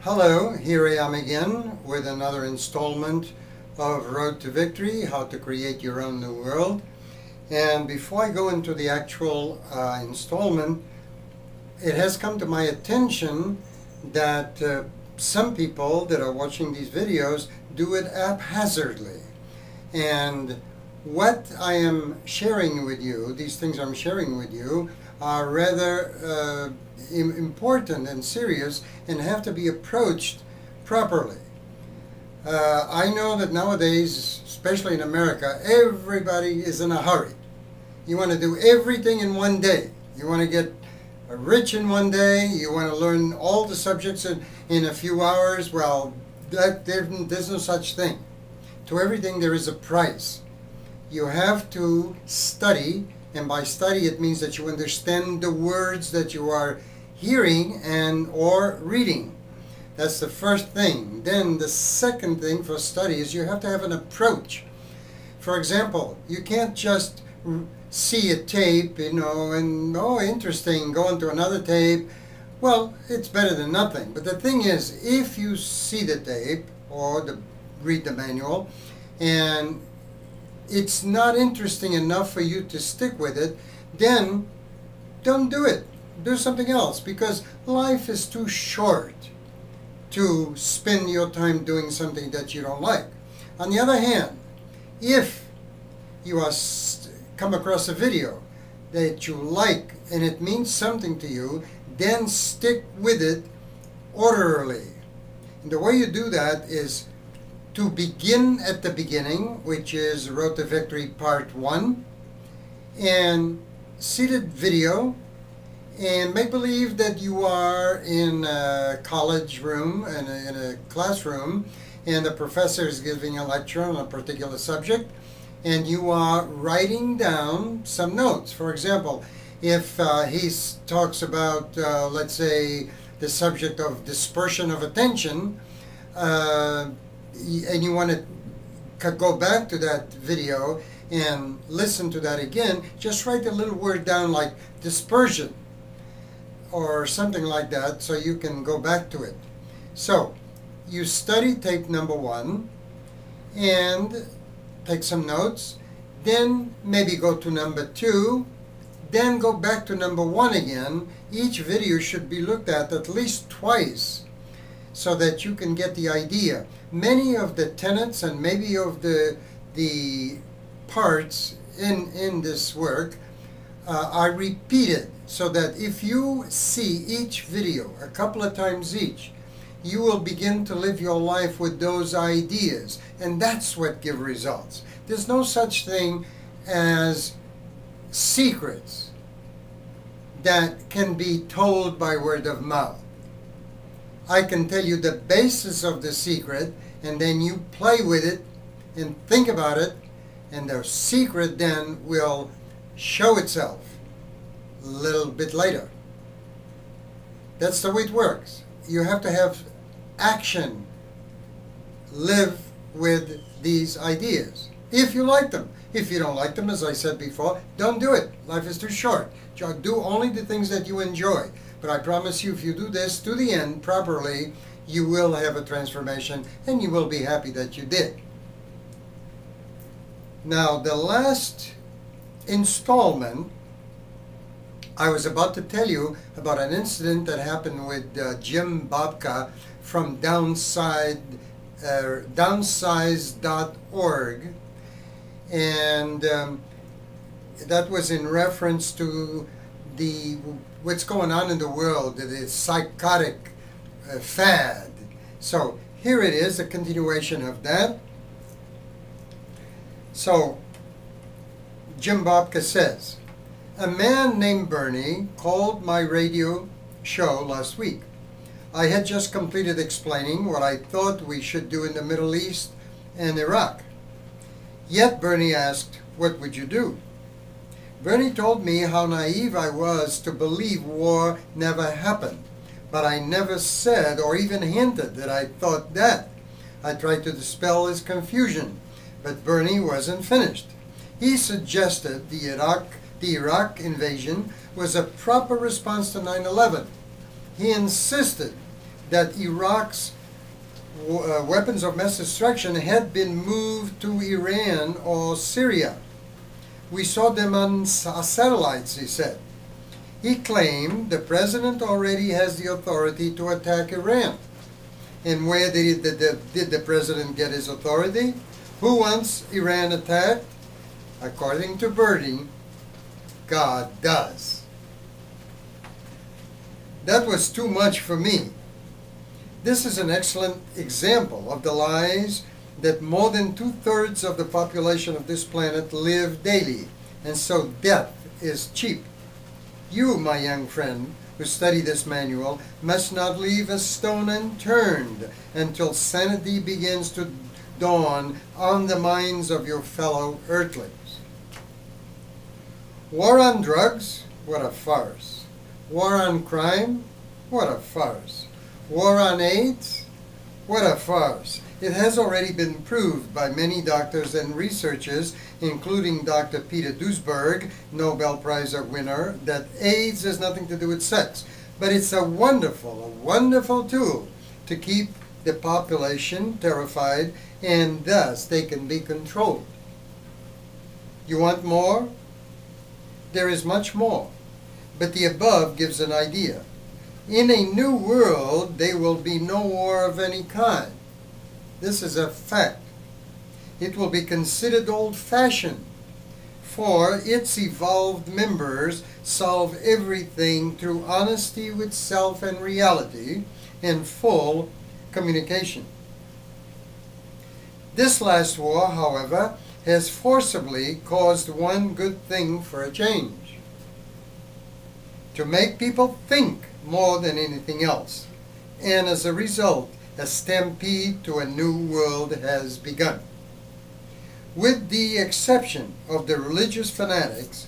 Hello, here I am again with another installment of Road to Victory, How to Create Your Own New World. And before I go into the actual installment, it has come to my attention that some people that are watching these videos do it haphazardly. And what I am sharing with you, these things I'm sharing with you, are rather important and serious and have to be approached properly. I know that nowadays, especially in America, everybody is in a hurry. You want to do everything in one day. You want to get rich in one day. You want to learn all the subjects in a few hours. Well, there's no such thing. To everything there is a price. You have to study, and by study it means that you understand the words that you are hearing and or reading. That's the first thing. Then the second thing for study is you have to have an approach. For example, you can't just see a tape, and oh, interesting, go into another tape. Well, it's better than nothing. But the thing is, if you see the tape or read the manual and it's not interesting enough for you to stick with it, then don't do it. Do something else, because life is too short to spend your time doing something that you don't like. On the other hand, if you come across a video that you like and it means something to you, then stick with it orderly. And the way you do that is to begin at the beginning, which is Road to Victory Part 1, and see the video and make believe that you are in a college room, in a classroom, and the professor is giving a lecture on a particular subject, and you are writing down some notes. For example, if he talks about, let's say, the subject of dispersion of attention, and you want to go back to that video and listen to that again, just write a little word down like dispersion or something like that so you can go back to it. So you study tape number 1 and take some notes, then maybe go to number 2, then go back to number 1 again. Each video should be looked at least twice so that you can get the idea. Many of the tenets and maybe of the parts in this work are repeated, so that if you see each video a couple of times each, you will begin to live your life with those ideas, and that's what gives results. There's no such thing as secrets that can be told by word of mouth. I can tell you the basis of the secret, and then you play with it and think about it, and the secret then will show itself a little bit later. That's the way it works. You have to have action. Live with these ideas if you like them. If you don't like them, as I said before, don't do it. Life is too short. Do only the things that you enjoy. But I promise you, if you do this to the end properly, you will have a transformation and you will be happy that you did. Now, the last installment, I was about to tell you about an incident that happened with Jim Babka from Downsize.org. And that was in reference to what's going on in the world, the psychotic fad. So here it is, a continuation of that. So Jim Babka says, a man named Bernie called my radio show last week. I had just completed explaining what I thought we should do in the Middle East and Iraq. Yet Bernie asked, what would you do? Bernie told me how naive I was to believe war never happened, but I never said or even hinted that I thought that. I tried to dispel his confusion, but Bernie wasn't finished. He suggested the Iraq invasion was a proper response to 9/11. He insisted that Iraq's weapons of mass destruction had been moved to Iran or Syria. We saw them on satellites, he said. He claimed the president already has the authority to attack Iran. And where did the president get his authority? Who wants Iran attacked? According to Birdie, God does. That was too much for me. This is an excellent example of the lies that more than 2/3 of the population of this planet live daily, and so death is cheap. You, my young friend, who study this manual, must not leave a stone unturned until sanity begins to dawn on the minds of your fellow earthlings. War on drugs? What a farce. War on crime? What a farce. War on AIDS? What a farce. It has already been proved by many doctors and researchers, including Dr. Peter Duesberg, Nobel Prize winner, that AIDS has nothing to do with sex. But it's a wonderful tool to keep the population terrified, and thus they can be controlled. You want more? There is much more, but the above gives an idea. In a new world, there will be no war of any kind. This is a fact. It will be considered old-fashioned, for its evolved members solve everything through honesty with self and reality and full communication. This last war, however, has forcibly caused one good thing for a change: to make people think more than anything else. And as a result, a stampede to a new world has begun. With the exception of the religious fanatics,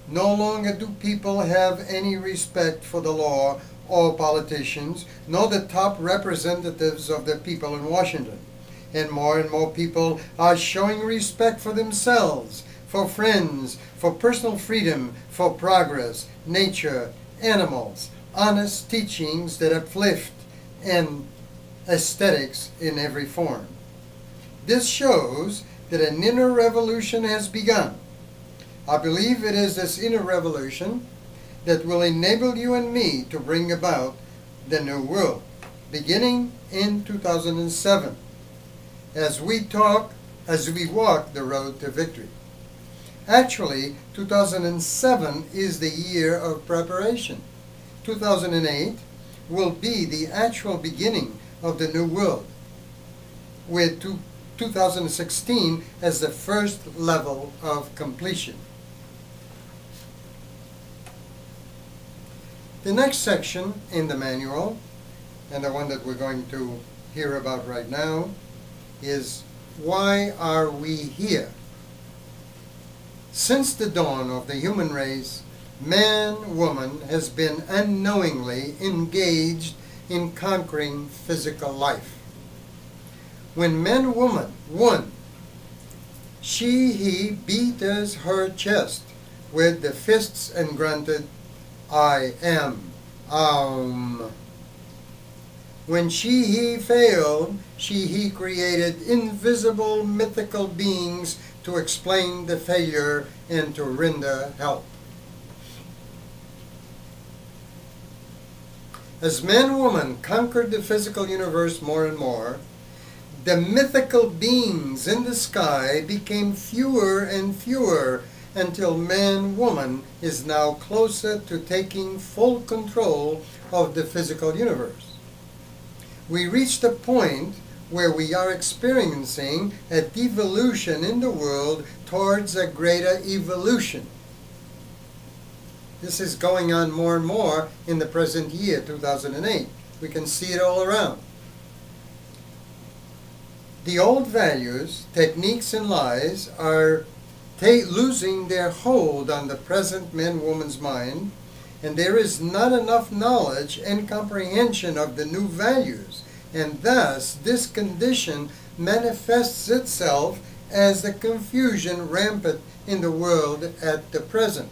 no longer do people have any respect for the law or politicians, nor the top representatives of the people in Washington. And more people are showing respect for themselves, for friends, for personal freedom, for progress, nature, animals, honest teachings that uplift, and aesthetics in every form. This shows that an inner revolution has begun. I believe it is this inner revolution that will enable you and me to bring about the new world, beginning in 2007, as we walk the road to victory. Actually, 2007 is the year of preparation. 2008 will be the actual beginning of the new world, with 2016 as the first level of completion. The next section in the manual, and the one that we're going to hear about right now, is why are we here? Since the dawn of the human race, man-woman has been unknowingly engaged in conquering physical life. When man-woman won, he beat her chest with the fists and grunted, "I am." When he failed, he created invisible mythical beings to explain the failure and to render help. As man-woman conquered the physical universe more and more, the mythical beings in the sky became fewer and fewer until man-woman is now closer to taking full control of the physical universe. We reached a point where we are experiencing a devolution in the world towards a greater evolution. This is going on more and more in the present year, 2008. We can see it all around. The old values, techniques, and lies are losing their hold on the present man-woman's mind, and there is not enough knowledge and comprehension of the new values, and thus this condition manifests itself as the confusion rampant in the world at the present.